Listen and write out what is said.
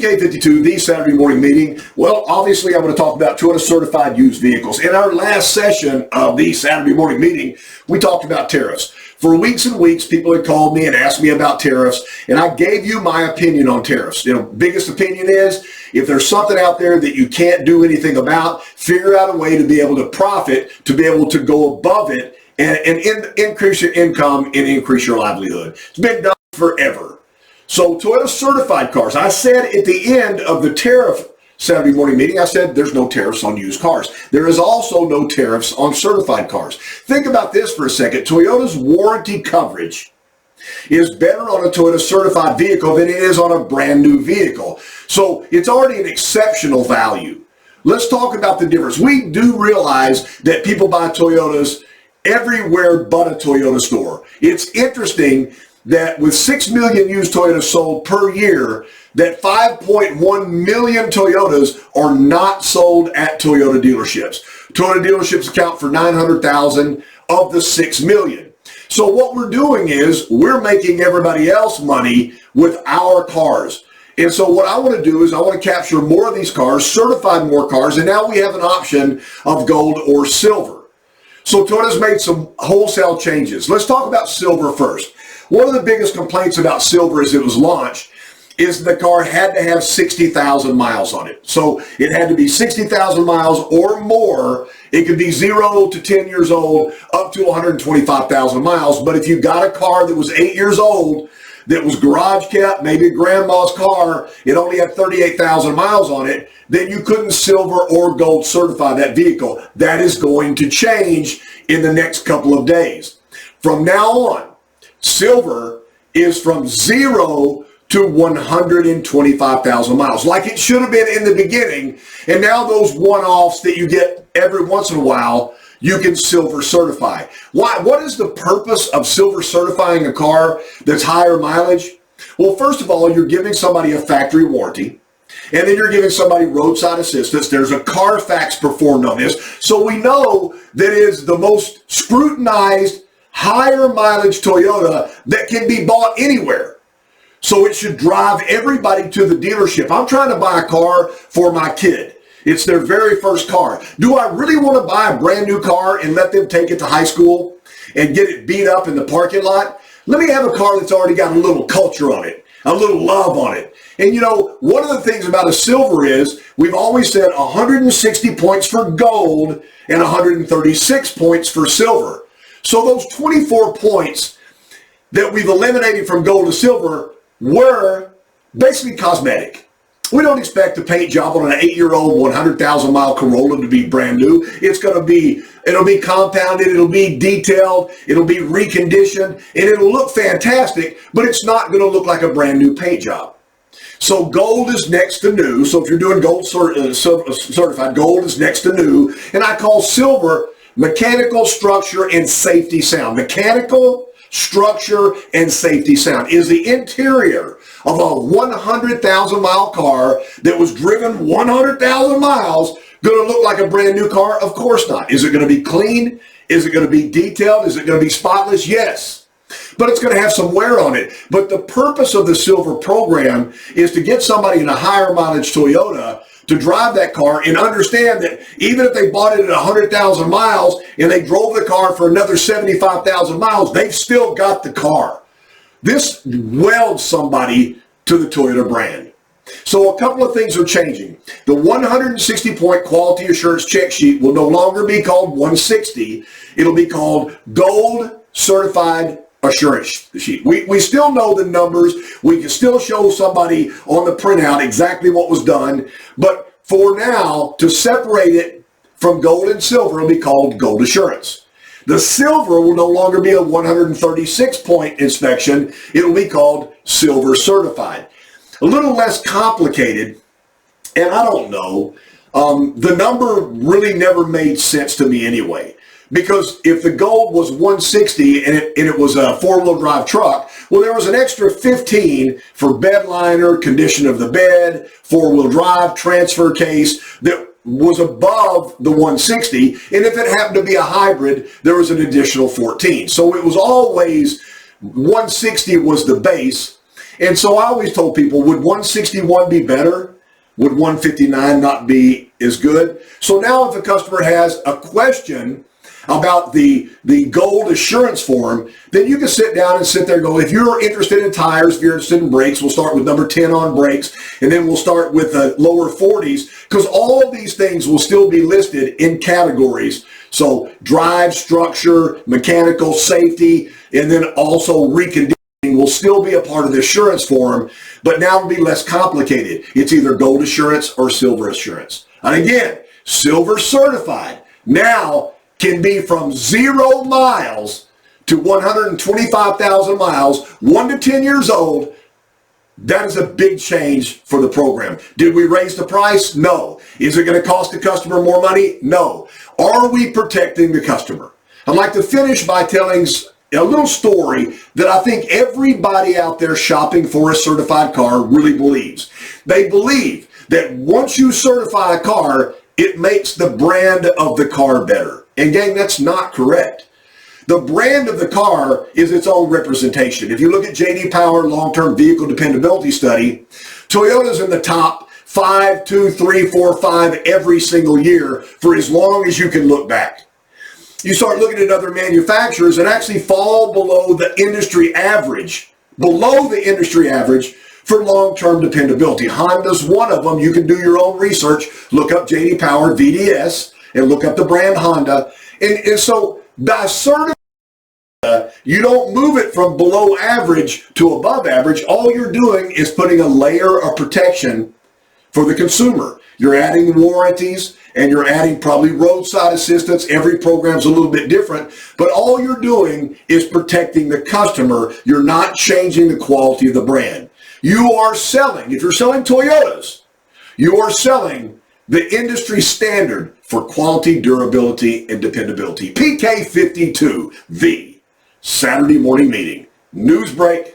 VK52, the Saturday morning meeting. Well, obviously, I'm going to talk about Toyota certified used vehicles. In our last session of the Saturday morning meeting, we talked about tariffs. For weeks and weeks, people had called me and asked me about tariffs, and I gave you my opinion on tariffs. Biggest opinion is, if there's something out there that you can't do anything about, figure out a way to be able to profit, to be able to go above it, and increase your income and increase your livelihood. It's been done forever. So Toyota certified cars, I said at the end of the tariff Saturday morning meeting, I said there's no tariffs on used cars. There is also no tariffs on certified cars. Think about this for a second. Toyota's warranty coverage is better on a Toyota certified vehicle than it is on a brand new vehicle. So it's already an exceptional value. Let's talk about the difference. We do realize that people buy Toyotas everywhere but a Toyota store. It's interesting that with 6 million used Toyotas sold per year, that 5.1 million Toyotas are not sold at Toyota dealerships. Toyota dealerships account for 900,000 of the 6 million. So what we're doing is we're making everybody else money with our cars. And so what I want to do is I want to capture more of these cars, certify more cars, and now we have an option of gold or silver. So Toyota's made some wholesale changes. Let's talk about silver first. One of the biggest complaints about silver as it was launched is the car had to have 60,000 miles on it. So it had to be 60,000 miles or more. It could be 0 to 10 years old, up to 125,000 miles. But if you got a car that was 8 years old, that was garage kept, maybe grandma's car, it only had 38,000 miles on it, then you couldn't silver or gold certify that vehicle. That is going to change in the next couple of days. From now on, silver is from 0 to 125,000 miles, like it should have been in the beginning. And now those one-offs that you get every once in a while, you can silver certify. Why? What is the purpose of silver certifying a car that's higher mileage? Well, first of all, you're giving somebody a factory warranty, and then you're giving somebody roadside assistance. There's a Carfax performed on this. So we know that it is the most scrutinized, higher mileage Toyota that can be bought anywhere. So it should drive everybody to the dealership. I'm trying to buy a car for my kid. It's their very first car. Do I really want to buy a brand new car and let them take it to high school and get it beat up in the parking lot? Let me have a car that's already got a little culture on it, a little love on it. And one of the things about a silver is we've always said 160 points for gold and 136 points for silver. So those 24 points that we've eliminated from gold to silver were basically cosmetic. We don't expect the paint job on an 8-year-old 100,000 mile Corolla to be brand new. It'll be compounded, it'll be detailed, it'll be reconditioned, and it'll look fantastic, but it's not going to look like a brand new paint job. So gold is next to new. So if you're doing gold certified, gold is next to new. And I call silver mechanical, structure, and safety sound. Mechanical, structure, and safety sound. Is the interior of a 100,000 mile car that was driven 100,000 miles going to look like a brand new car? Of course not. Is it going to be clean? Is it going to be detailed? Is it going to be spotless? Yes. But it's going to have some wear on it. But the purpose of the silver program is to get somebody in a higher mileage Toyota to drive that car and understand that even if they bought it at 100,000 miles and they drove the car for another 75,000 miles, they've still got the car. This welds somebody to the Toyota brand. So a couple of things are changing. The 160-point quality assurance check sheet will no longer be called 160. It'll be called Gold Certified Assurance Sheet. We still know the numbers. We can still show somebody on the printout exactly what was done. But for now, to separate it from gold and silver, it'll be called Gold Assurance. The silver will no longer be a 136-point inspection. It'll be called Silver Certified. A little less complicated, and I don't know. The number really never made sense to me anyway. Because if the gold was 160 and it was a four-wheel drive truck, well, there was an extra 15 for bed liner, condition of the bed, four-wheel drive, transfer case that was above the 160. And if it happened to be a hybrid, there was an additional 14. So it was always 160 was the base. And so I always told people, would 161 be better? Would 159 not be as good? So now if a customer has a question about the gold assurance form, then you can sit down and sit there and go, if you're interested in tires, if you're interested in brakes, we'll start with number 10 on brakes, and then we'll start with the lower 40s, because all of these things will still be listed in categories. So drive, structure, mechanical, safety, and then also reconditioning will still be a part of the assurance form, but now it'll be less complicated. It's either gold assurance or silver assurance. And again, silver certified now can be from 0 miles to 125,000 miles, 1 to 10 years old. That is a big change for the program. Did we raise the price? No. Is it going to cost the customer more money? No. Are we protecting the customer? I'd like to finish by telling a little story that I think everybody out there shopping for a certified car really believes. They believe that once you certify a car, it makes the brand of the car better. And gang, that's not correct. The brand of the car is its own representation. If you look at J.D. Power long-term vehicle dependability study, Toyota's in the top 5, 2, 3, 4, 5 every single year for as long as you can look back. You start looking at other manufacturers and actually fall below the industry average, for long-term dependability. Honda's one of them. You can do your own research. Look up J.D. Power VDS and look up the brand Honda. And so by certifying, you don't move it from below average to above average. All you're doing is putting a layer of protection for the consumer. You're adding warranties and you're adding probably roadside assistance. Every program's a little bit different, but all you're doing is protecting the customer. You're not changing the quality of the brand. You are selling, if you're selling Toyotas, you are selling the industry standard for quality, durability, and dependability. PK52, the Saturday morning meeting. News break.